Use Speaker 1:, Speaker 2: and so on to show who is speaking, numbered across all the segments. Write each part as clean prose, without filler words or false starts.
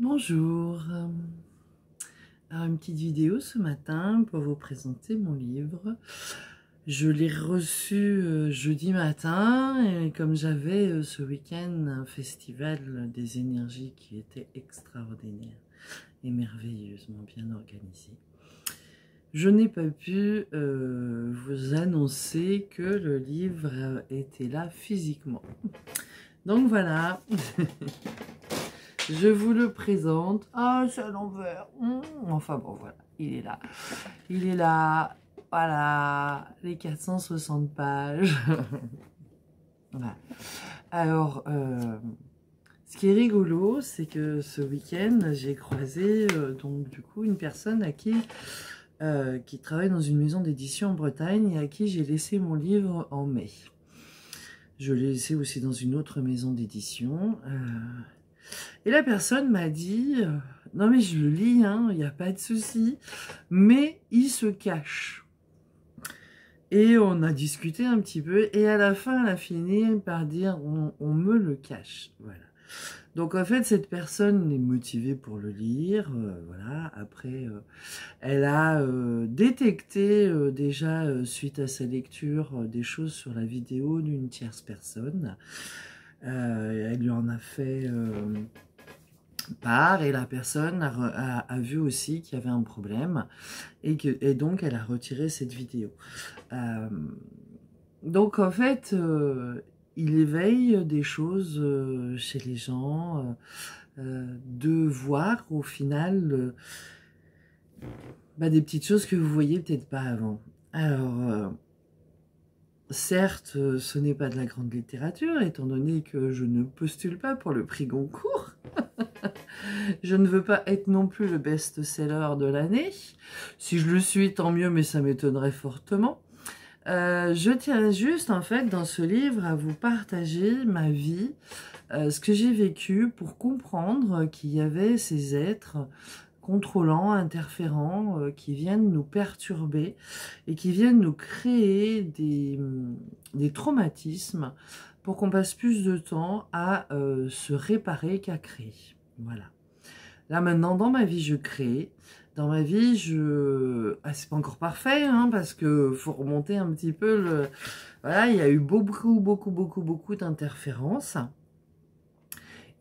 Speaker 1: Bonjour, alors une petite vidéo ce matin pour vous présenter mon livre. Je l'ai reçu jeudi matin et comme j'avais ce week-end un festival des énergies qui était extraordinaire et merveilleusement bien organisé, je n'ai pas pu vous annoncer que le livre était là physiquement. Donc voilà. Je vous le présente. Ah, c'est à l'envers. Enfin bon, voilà, il est là. Il est là. Voilà, les 460 pages. Voilà. Alors, ce qui est rigolo, c'est que ce week-end, j'ai croisé donc du coup une personne à qui travaille dans une maison d'édition en Bretagne et à qui j'ai laissé mon livre en mai. Je l'ai laissé aussi dans une autre maison d'édition. Et la personne m'a dit, non mais je le lis, hein, il n'y a pas de souci, mais il se cache. Et on a discuté un petit peu, et à la fin, elle a fini par dire, on me le cache, voilà. Donc en fait, cette personne est motivée pour le lire, voilà. Après, elle a détecté déjà, suite à sa lecture, des choses sur la vidéo d'une tierce personne. Elle lui en a fait part et la personne a vu aussi qu'il y avait un problème et donc elle a retiré cette vidéo. Donc en fait, il éveille des choses chez les gens, de voir au final des petites choses que vous voyez peut-être pas avant. Alors, certes, ce n'est pas de la grande littérature, étant donné que je ne postule pas pour le prix Goncourt. Je ne veux pas être non plus le best-seller de l'année. Si je le suis, tant mieux, mais ça m'étonnerait fortement. Je tiens juste, en fait, dans ce livre, à vous partager ma vie, ce que j'ai vécu pour comprendre qu'il y avait ces êtres contrôlants, interférents, qui viennent nous perturber et qui viennent nous créer des traumatismes pour qu'on passe plus de temps à se réparer qu'à créer. Voilà. Là maintenant, dans ma vie, je crée. Dans ma vie, c'est pas encore parfait, hein, parce que faut remonter un petit peu le... Voilà, il y a eu beaucoup d'interférences.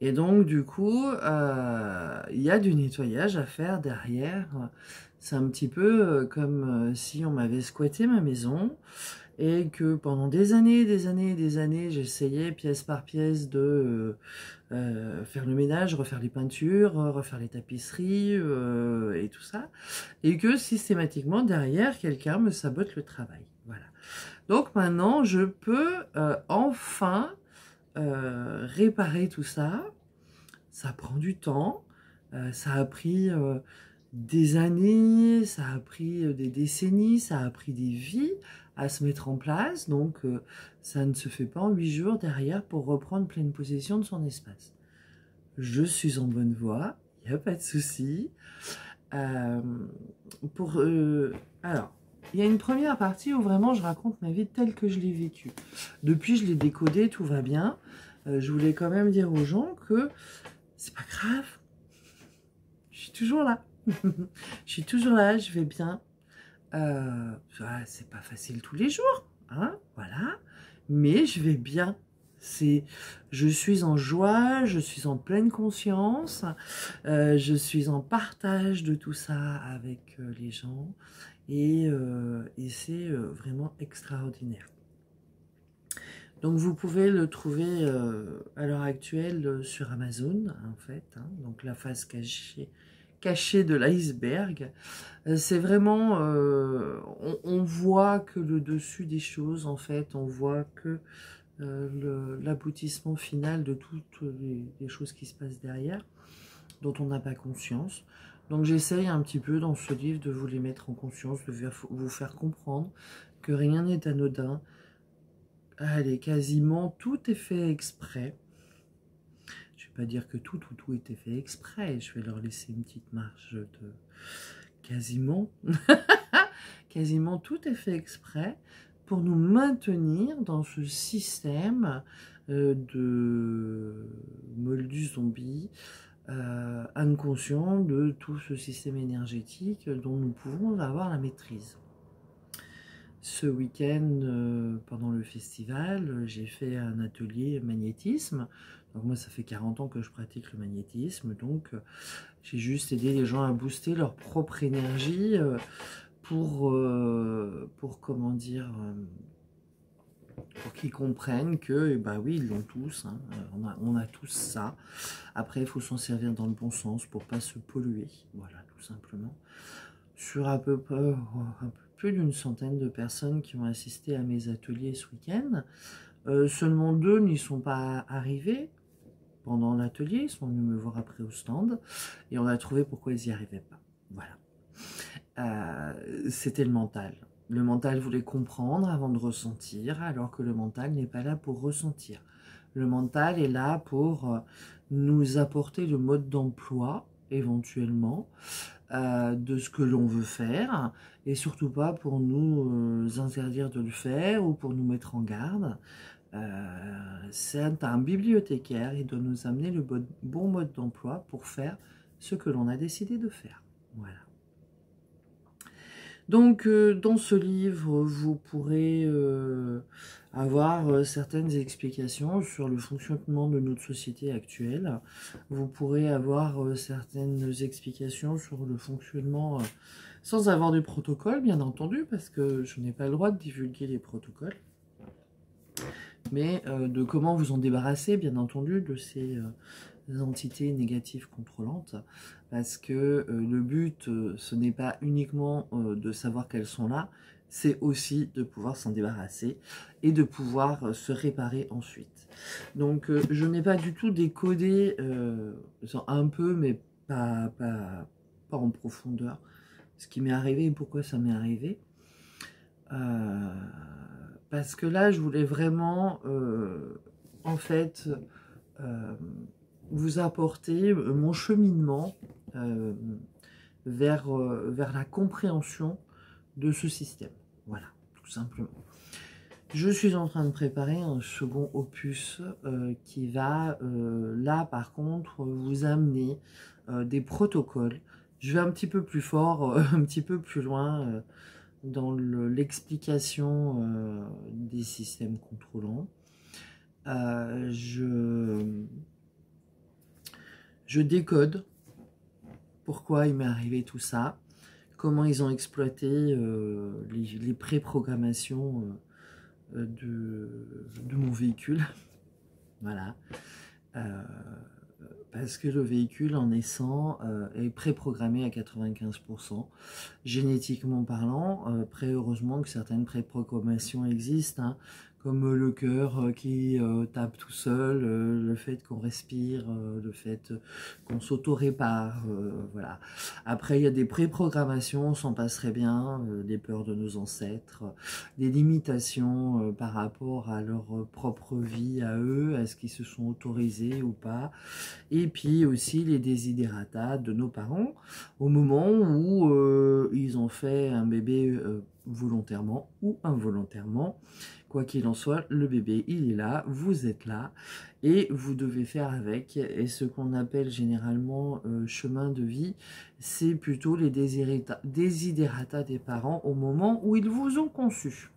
Speaker 1: Et donc, du coup, il y a du nettoyage à faire derrière. C'est un petit peu comme si on m'avait squatté ma maison et que pendant des années, j'essayais pièce par pièce de faire le ménage, refaire les peintures, refaire les tapisseries et tout ça. Et que systématiquement, derrière, quelqu'un me sabote le travail. Voilà. Donc maintenant, je peux enfin réparer tout ça. Ça prend du temps, ça a pris des années, ça a pris des décennies, ça a pris des vies à se mettre en place, donc ça ne se fait pas en 8 jours derrière pour reprendre pleine possession de son espace. Je suis en bonne voie, il n'y a pas de souci. Alors, il y a une première partie où vraiment je raconte ma vie telle que je l'ai vécue. Depuis, je l'ai décodée, tout va bien. Je voulais quand même dire aux gens que c'est pas grave, je suis toujours là. Je suis toujours là, je vais bien. C'est pas facile tous les jours, hein, voilà. Mais je vais bien. Je suis en joie, je suis en pleine conscience, je suis en partage de tout ça avec les gens. Et c'est vraiment extraordinaire. Donc vous pouvez le trouver à l'heure actuelle sur Amazon, en fait, hein, donc la face cachée de l'iceberg. C'est vraiment, on voit que le dessus des choses, en fait, on voit que l'aboutissement final de toutes les choses qui se passent derrière, dont on n'a pas conscience. Donc j'essaye un petit peu dans ce livre de vous les mettre en conscience, de vous faire comprendre que rien n'est anodin. Allez, quasiment tout est fait exprès. Je ne vais pas dire que tout était fait exprès. Je vais leur laisser une petite marge de quasiment. Quasiment tout est fait exprès pour nous maintenir dans ce système de moldu zombie inconscient de tout ce système énergétique dont nous pouvons avoir la maîtrise. Ce week-end, pendant le festival, j'ai fait un atelier magnétisme. Donc moi, ça fait 40 ans que je pratique le magnétisme, donc j'ai juste aidé les gens à booster leur propre énergie pour comment dire, pour qu'ils comprennent que, bah oui, ils l'ont tous, hein, on a tous ça. Après, il faut s'en servir dans le bon sens pour pas se polluer, voilà, tout simplement. Sur un peu plus d'une centaine de personnes qui ont assisté à mes ateliers ce week-end, seulement 2 n'y sont pas arrivés pendant l'atelier, ils sont venus me voir après au stand, et on a trouvé pourquoi ils n'y arrivaient pas. Voilà. C'était le mental. Le mental voulait comprendre avant de ressentir, alors que le mental n'est pas là pour ressentir. Le mental est là pour nous apporter le mode d'emploi, éventuellement, de ce que l'on veut faire, et surtout pas pour nous interdire de le faire ou pour nous mettre en garde. C'est un bibliothécaire, il doit nous amener le bon mode d'emploi pour faire ce que l'on a décidé de faire. Voilà. Donc, dans ce livre, vous pourrez avoir certaines explications sur le fonctionnement de notre société actuelle. Vous pourrez avoir certaines explications sur le fonctionnement, sans avoir de protocole, bien entendu, parce que je n'ai pas le droit de divulguer les protocoles. Mais de comment vous en débarrasser, bien entendu, de ces entités négatives contrôlantes, parce que le but, ce n'est pas uniquement de savoir qu'elles sont là, c'est aussi de pouvoir s'en débarrasser et de pouvoir se réparer ensuite. Donc je n'ai pas du tout décodé, un peu, mais pas en profondeur, ce qui m'est arrivé et pourquoi ça m'est arrivé. Parce que là, je voulais vraiment, en fait, vous apporter mon cheminement vers la compréhension de ce système. Voilà, tout simplement. Je suis en train de préparer un second opus qui va, là par contre, vous amener des protocoles. Je vais un petit peu plus fort, un petit peu plus loin dans l'explication des systèmes contrôlants. Je décode pourquoi il m'est arrivé tout ça, comment ils ont exploité les préprogrammations de mon véhicule. Voilà. Parce que le véhicule en naissant est préprogrammé à 95%, génétiquement parlant. Après, heureusement que certaines préprogrammations existent, hein, comme le cœur qui tape tout seul, le fait qu'on respire, le fait qu'on s'auto-répare, voilà. Après, il y a des préprogrammations, on s'en passerait bien, les peurs de nos ancêtres, des limitations par rapport à leur propre vie à eux, à ce qu'ils se sont autorisés ou pas, et puis aussi les desiderata de nos parents, au moment où ils ont fait un bébé volontairement ou involontairement. Quoi qu'il en soit, le bébé, il est là, vous êtes là, et vous devez faire avec. Et ce qu'on appelle généralement chemin de vie, c'est plutôt les desiderata des parents au moment où ils vous ont conçu.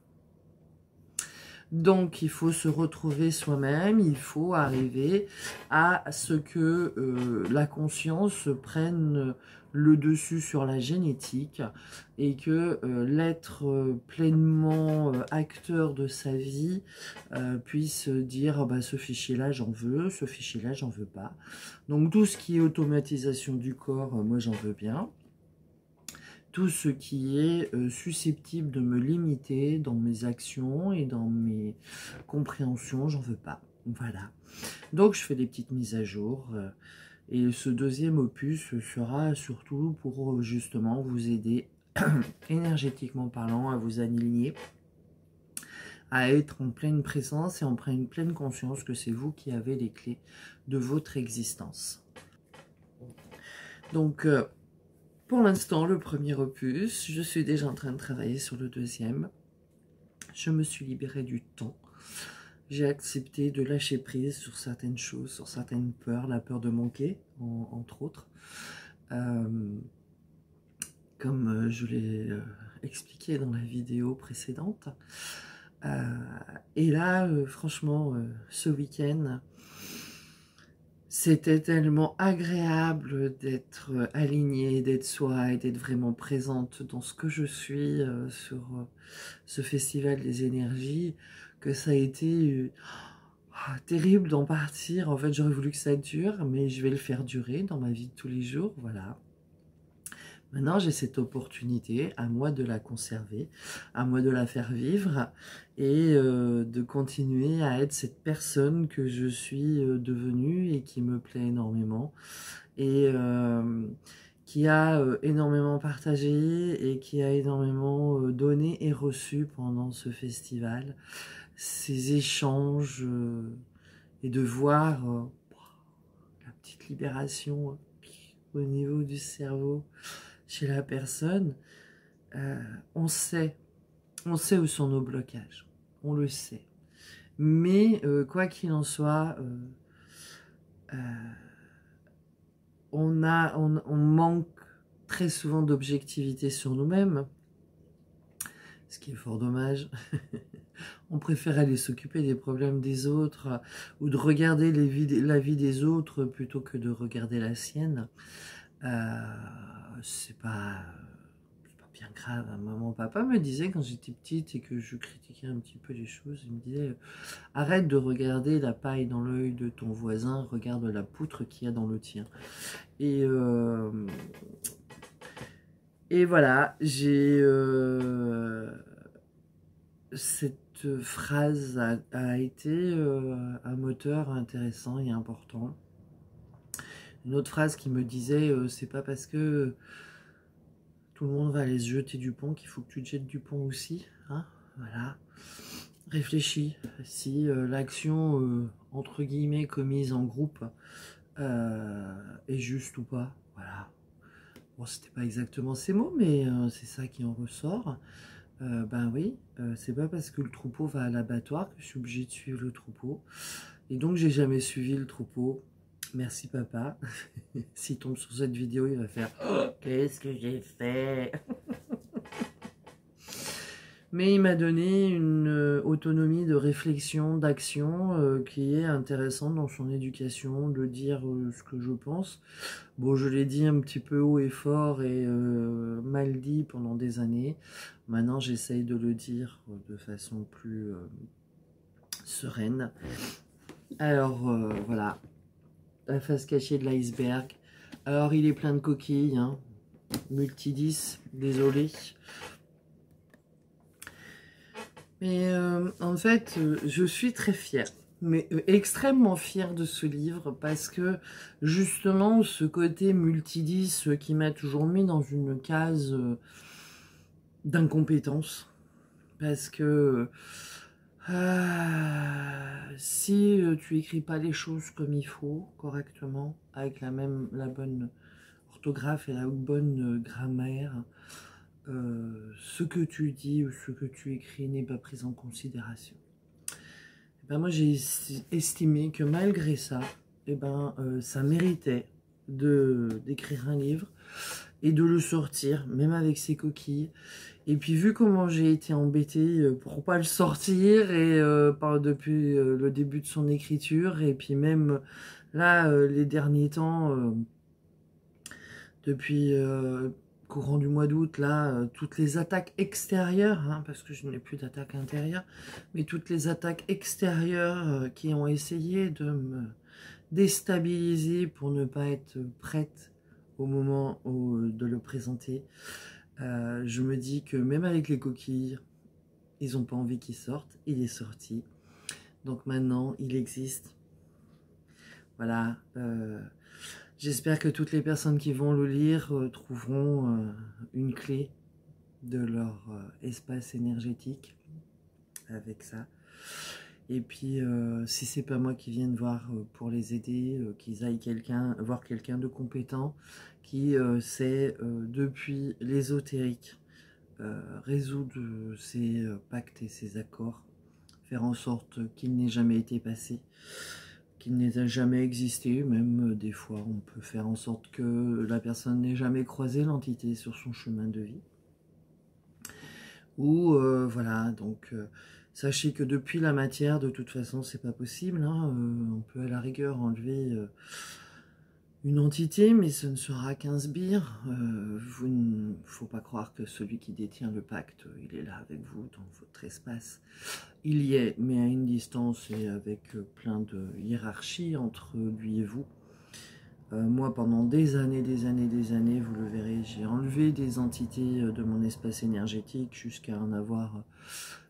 Speaker 1: Donc, il faut se retrouver soi-même, il faut arriver à ce que la conscience prenne le dessus sur la génétique et que l'être pleinement acteur de sa vie puisse dire bah, ce fichier-là, j'en veux, ce fichier-là, j'en veux pas. Donc, tout ce qui est automatisation du corps, moi, j'en veux bien. Tout ce qui est susceptible de me limiter dans mes actions et dans mes compréhensions, j'en veux pas. Voilà. Donc, je fais des petites mises à jour. Et ce deuxième opus sera surtout pour justement vous aider, énergétiquement parlant, à vous aligner, à être en pleine présence et en pleine conscience que c'est vous qui avez les clés de votre existence. Donc, pour l'instant, le premier opus, je suis déjà en train de travailler sur le deuxième. Je me suis libérée du temps. j'ai accepté de lâcher prise sur certaines choses, sur certaines peurs, la peur de manquer, entre autres. Comme je l'ai expliqué dans la vidéo précédente. Et là, franchement, ce week-end, c'était tellement agréable d'être alignée, d'être soi et d'être vraiment présente dans ce que je suis sur ce festival des énergies, que ça a été terrible d'en partir. En fait, j'aurais voulu que ça dure, mais je vais le faire durer dans ma vie de tous les jours, voilà. Maintenant, j'ai cette opportunité, à moi de la conserver, à moi de la faire vivre et de continuer à être cette personne que je suis devenue et qui me plaît énormément et qui a énormément partagé et qui a énormément donné et reçu pendant ce festival. Ces échanges et de voir la petite libération au niveau du cerveau chez la personne, on sait où sont nos blocages, on le sait. Mais quoi qu'il en soit, on manque très souvent d'objectivité sur nous-mêmes, ce qui est fort dommage. On préfère aller s'occuper des problèmes des autres ou de regarder la vie des autres plutôt que de regarder la sienne. C'est pas bien grave. Maman, papa me disait quand j'étais petite et que je critiquais un petit peu les choses, il me disait arrête de regarder la paille dans l'œil de ton voisin, regarde la poutre qu'il y a dans le tien. Et voilà, j'ai cette phrase a été un moteur intéressant et important. Une autre phrase qui me disait c'est pas parce que tout le monde va aller se jeter du pont qu'il faut que tu te jettes du pont aussi, hein, voilà. Réfléchis, si l'action entre guillemets commise en groupe est juste ou pas, voilà. Bon, c'était pas exactement ces mots, mais c'est ça qui en ressort. Ben oui, c'est pas parce que le troupeau va à l'abattoir que je suis obligée de suivre le troupeau. Et donc j'ai jamais suivi le troupeau. Merci papa. S'il tombe sur cette vidéo, il va faire oh, qu'est-ce que j'ai fait? Mais il m'a donné une autonomie de réflexion, d'action qui est intéressante dans son éducation, de dire ce que je pense. Bon, je l'ai dit un petit peu haut et fort et mal dit pendant des années. Maintenant, j'essaye de le dire de façon plus sereine. Alors, voilà. La face cachée de l'iceberg. Alors, il est plein de coquilles, hein. Multi-10, désolé. Mais en fait, je suis très fière, mais extrêmement fière de ce livre parce que justement, ce côté multi-10 qui m'a toujours mis dans une case d'incompétence. Parce que si tu écris pas les choses comme il faut, correctement, avec la bonne orthographe et la bonne grammaire, ce que tu dis ou ce que tu écris n'est pas pris en considération. Et ben moi j'ai estimé que malgré ça, et ben, ça méritait d'écrire un livre et de le sortir, même avec ses coquilles. Et puis vu comment j'ai été embêtée pour pas le sortir et depuis le début de son écriture, et puis même là les derniers temps, depuis courant du mois d'août, là, toutes les attaques extérieures, hein, parce que je n'ai plus d'attaque intérieure, mais toutes les attaques extérieures qui ont essayé de me déstabiliser pour ne pas être prête au moment de le présenter, je me dis que même avec les coquilles, ils n'ont pas envie qu'il sorte, il est sorti. Donc maintenant, il existe. Voilà. J'espère que toutes les personnes qui vont le lire trouveront une clé de leur espace énergétique avec ça. Et puis, si c'est pas moi qui vienne voir pour les aider, qu'ils aillent voir quelqu'un de compétent qui sait depuis l'ésotérique résoudre ces pactes et ces accords, faire en sorte qu'il n'ait jamais été passé, qu'il n'ait jamais existé. Même des fois, on peut faire en sorte que la personne n'ait jamais croisé l'entité sur son chemin de vie. Ou voilà, donc sachez que depuis la matière, de toute façon, c'est pas possible. Hein, on peut à la rigueur enlever une entité, mais ce ne sera qu'un sbire. Il ne faut pas croire que celui qui détient le pacte, il est là avec vous dans votre espace. Il y est, mais à une distance et avec plein de hiérarchie entre lui et vous. Moi, pendant des années, vous le verrez, j'ai enlevé des entités de mon espace énergétique jusqu'à en avoir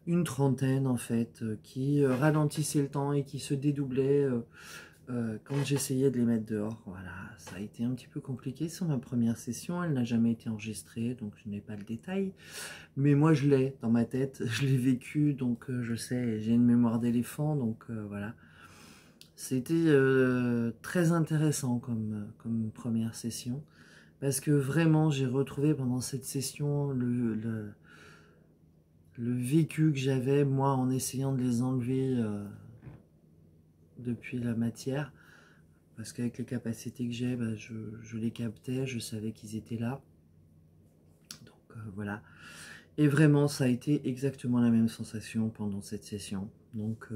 Speaker 1: une trentaine, en fait, qui ralentissaient le temps et qui se dédoublaient quand j'essayais de les mettre dehors. Voilà, ça a été un petit peu compliqué sur ma première session, elle n'a jamais été enregistrée, donc je n'ai pas le détail. Mais moi, je l'ai dans ma tête, je l'ai vécu, donc je sais, j'ai une mémoire d'éléphant, donc voilà. C'était très intéressant comme première session, parce que vraiment j'ai retrouvé pendant cette session le vécu que j'avais moi en essayant de les enlever depuis la matière, parce qu'avec les capacités que j'ai, bah, je les captais, je savais qu'ils étaient là, donc voilà. Et vraiment ça a été exactement la même sensation pendant cette session, donc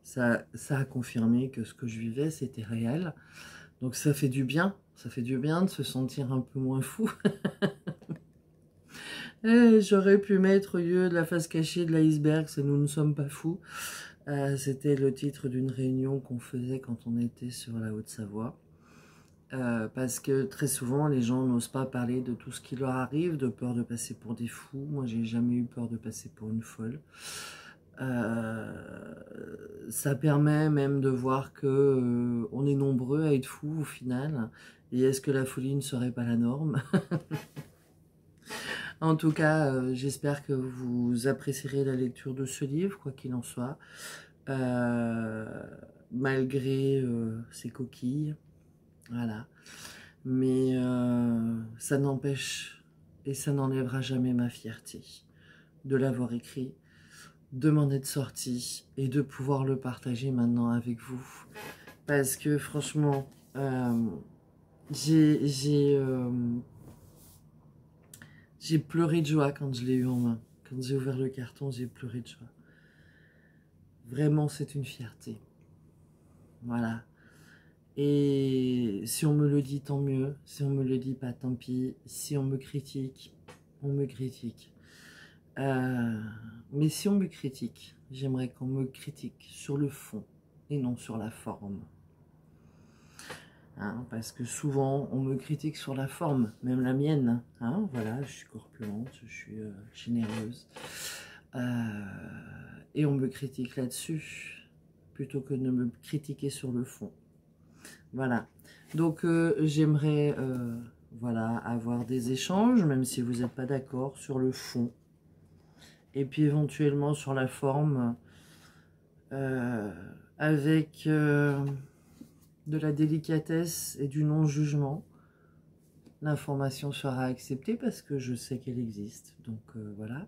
Speaker 1: ça a confirmé que ce que je vivais, c'était réel. Donc ça fait du bien de se sentir un peu moins fou. J'aurais pu mettre au lieu de la face cachée de l'iceberg, c'est nous ne sommes pas fous. C'était le titre d'une réunion qu'on faisait quand on était sur la Haute-Savoie. Parce que très souvent, les gens n'osent pas parler de tout ce qui leur arrive, de peur de passer pour des fous. Moi, j'ai jamais eu peur de passer pour une folle. Ça permet même de voir que on est nombreux à être fous au final. Et est-ce que la folie ne serait pas la norme? En tout cas, j'espère que vous apprécierez la lecture de ce livre, quoi qu'il en soit. Malgré ces coquilles. Voilà. Mais ça n'empêche et ça n'enlèvera jamais ma fierté de l'avoir écrit, de m'en être sorti et de pouvoir le partager maintenant avec vous. Parce que franchement, j'ai pleuré de joie quand je l'ai eu en main. Quand j'ai ouvert le carton, j'ai pleuré de joie. Vraiment, c'est une fierté. Voilà. Et si on me le dit, tant mieux. Si on me le dit pas, tant pis. Si on me critique, on me critique. Mais si on me critique, j'aimerais qu'on me critique sur le fond et non sur la forme. Hein, parce que souvent, on me critique sur la forme, même la mienne. Hein, voilà, je suis corpulente, je suis généreuse. Et on me critique là-dessus, plutôt que de me critiquer sur le fond. Voilà, donc j'aimerais voilà, avoir des échanges, même si vous n'êtes pas d'accord, sur le fond. Et puis éventuellement sur la forme, avec de la délicatesse et du non-jugement. L'information sera acceptée parce que je sais qu'elle existe. Donc voilà,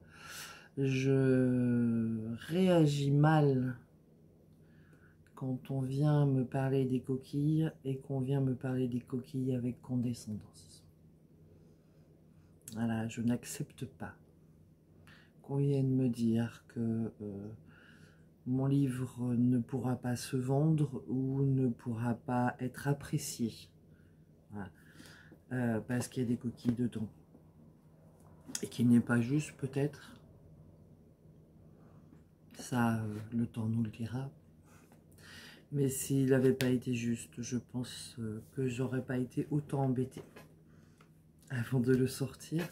Speaker 1: je réagis mal quand on vient me parler des coquilles et qu'on vient me parler des coquilles avec condescendance. Voilà, je n'accepte pas qu'on vienne me dire que mon livre ne pourra pas se vendre ou ne pourra pas être apprécié. Voilà. Parce qu'il y a des coquilles dedans. Et qu'il n'est pas juste peut-être. Ça, le temps nous le dira. Mais s'il n'avait pas été juste, je pense que j'aurais pas été autant embêtée avant de le sortir.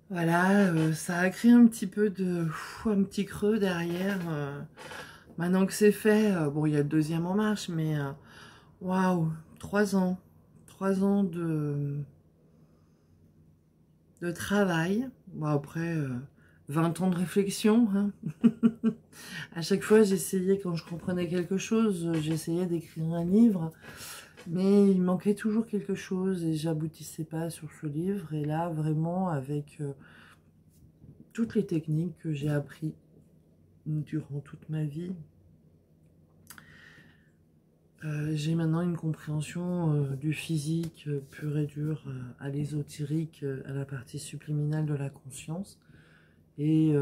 Speaker 1: Voilà, ça a créé un petit peu de... un petit creux derrière. Maintenant que c'est fait, bon, il y a le deuxième en marche, mais... waouh, 3 ans. 3 ans de travail. Bon, après, 20 ans de réflexion. Hein. À chaque fois, j'essayais, quand je comprenais quelque chose, j'essayais d'écrire un livre. Mais il manquait toujours quelque chose et j'aboutissais pas sur ce livre. Et là, vraiment, avec toutes les techniques que j'ai appris durant toute ma vie. J'ai maintenant une compréhension du physique pur et dur à l'ésotérique, à la partie subliminale de la conscience. Et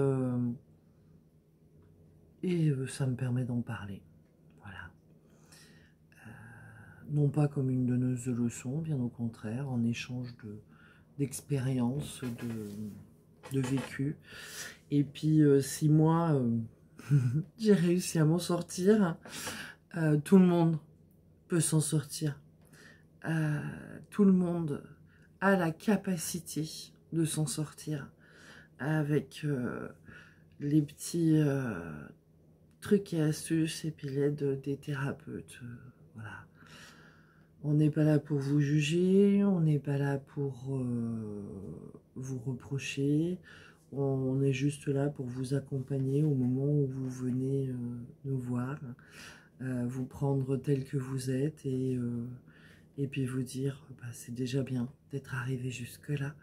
Speaker 1: ça me permet d'en parler. Voilà. Non pas comme une donneuse de leçons, bien au contraire, en échange d'expériences, de vécu. Et puis, si moi, j'ai réussi à m'en sortir, tout le monde peut s'en sortir. Tout le monde a la capacité de s'en sortir avec les petits trucs et astuces et puis l'aide des thérapeutes. Voilà. On n'est pas là pour vous juger, on n'est pas là pour vous reprocher, on est juste là pour vous accompagner au moment où vous venez nous voir, vous prendre tel que vous êtes et puis vous dire bah, c'est déjà bien d'être arrivé jusque-là,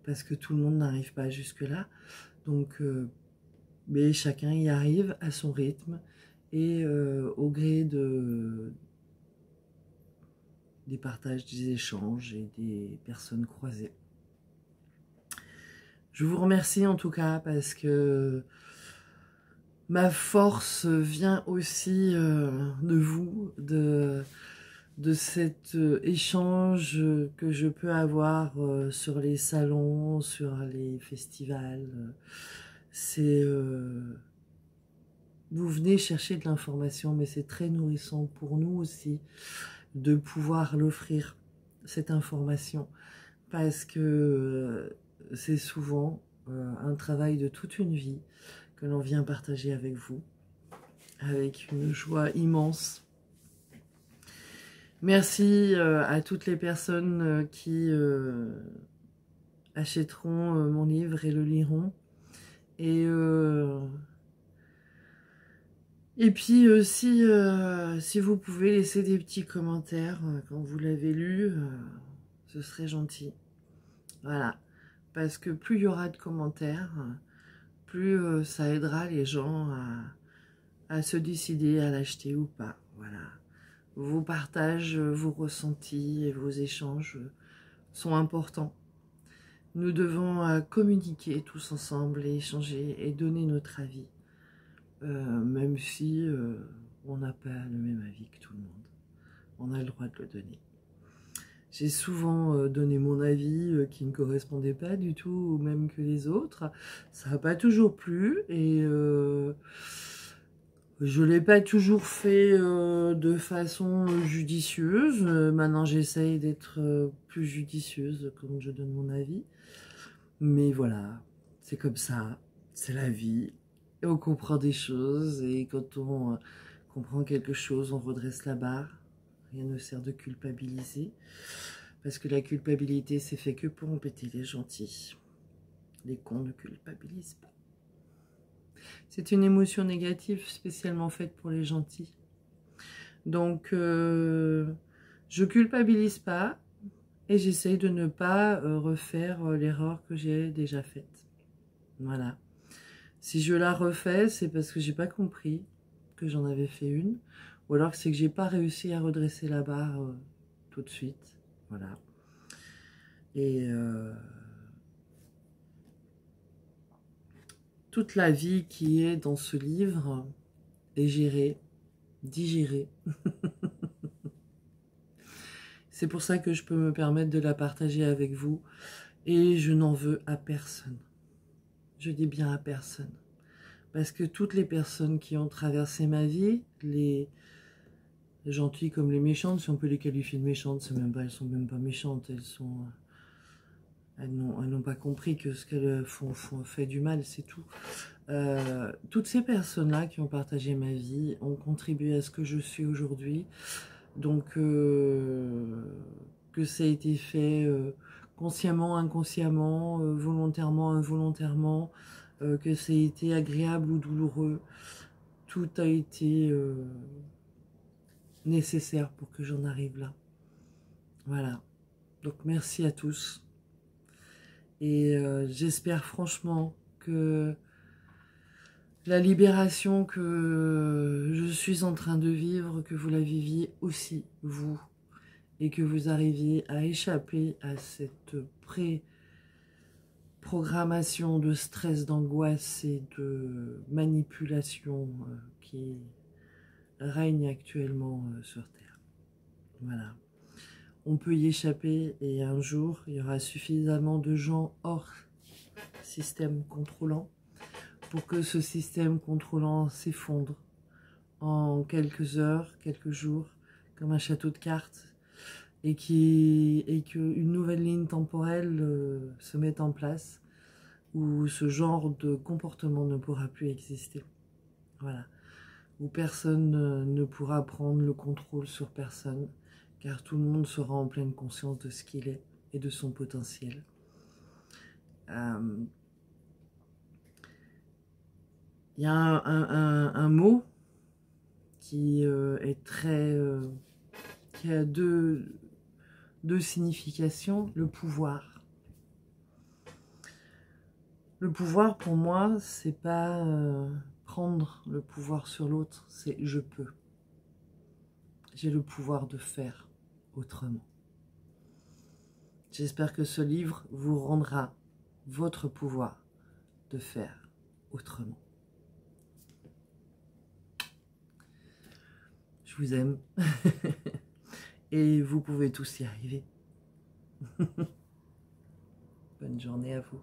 Speaker 1: parce que tout le monde n'arrive pas jusque-là. Donc, mais chacun y arrive à son rythme et au gré des partages, des échanges et des personnes croisées. Je vous remercie en tout cas parce que ma force vient aussi de vous, de cet échange que je peux avoir sur les salons, sur les festivals. C'est vous venez chercher de l'information, mais c'est très nourrissant pour nous aussi de pouvoir l'offrir, cette information, parce que c'est souvent un travail de toute une vie que l'on vient partager avec vous, avec une joie immense. Merci à toutes les personnes qui achèteront mon livre et le liront. Et puis si vous pouvez laisser des petits commentaires quand vous l'avez lu, ce serait gentil. Voilà, parce que plus il y aura de commentaires, plus ça aidera les gens à se décider à l'acheter ou pas. Voilà. Vos partages, vos ressentis et vos échanges sont importants. Nous devons communiquer tous ensemble et échanger et donner notre avis. Même si on n'a pas le même avis que tout le monde. On a le droit de le donner. J'ai souvent donné mon avis qui ne correspondait pas du tout au même que les autres. Ça n'a pas toujours plu et je ne l'ai pas toujours fait de façon judicieuse. Maintenant, j'essaye d'être plus judicieuse quand je donne mon avis. Mais voilà, c'est comme ça, c'est la vie. Et on comprend des choses et quand on comprend quelque chose, on redresse la barre. Rien ne sert de culpabiliser. Parce que la culpabilité, c'est fait que pour embêter les gentils. Les cons ne culpabilisent pas. C'est une émotion négative spécialement faite pour les gentils. Donc, je culpabilise pas et j'essaye de ne pas refaire l'erreur que j'ai déjà faite. Voilà. Si je la refais, c'est parce que j'ai pas compris que j'en avais fait une, ou alors c'est que j'ai pas réussi à redresser la barre tout de suite. Voilà. Et toute la vie qui est dans ce livre est gérée, digérée. C'est pour ça que je peux me permettre de la partager avec vous. Et je n'en veux à personne. Je dis bien à personne. Parce que toutes les personnes qui ont traversé ma vie, les gentilles comme les méchantes, si on peut les qualifier de méchantes, c'est même pas, elles sont même pas méchantes, elles n'ont pas compris que ce qu'elles font fait du mal, c'est tout. Toutes ces personnes-là qui ont partagé ma vie ont contribué à ce que je suis aujourd'hui. Donc, que ça a été fait consciemment, inconsciemment, volontairement, involontairement, que ça a été agréable ou douloureux, tout a été nécessaire pour que j'en arrive là. Voilà. Donc, merci à tous. Et j'espère franchement que la libération que je suis en train de vivre, que vous la viviez aussi, vous, et que vous arriviez à échapper à cette pré-programmation de stress, d'angoisse et de manipulation qui règne actuellement sur Terre. Voilà. On peut y échapper et un jour, il y aura suffisamment de gens hors système contrôlant pour que ce système contrôlant s'effondre en quelques heures, quelques jours, comme un château de cartes, et qu'une nouvelle ligne temporelle se mette en place, où ce genre de comportement ne pourra plus exister. Voilà. Où personne ne pourra prendre le contrôle sur personne, car tout le monde sera en pleine conscience de ce qu'il est et de son potentiel. Il y a un mot qui est très... qui a deux significations, le pouvoir. Le pouvoir, pour moi, c'est pas prendre le pouvoir sur l'autre, c'est je peux. J'ai le pouvoir de faire autrement. J'espère que ce livre vous rendra votre pouvoir de faire autrement. Je vous aime. Et vous pouvez tous y arriver. Bonne journée à vous.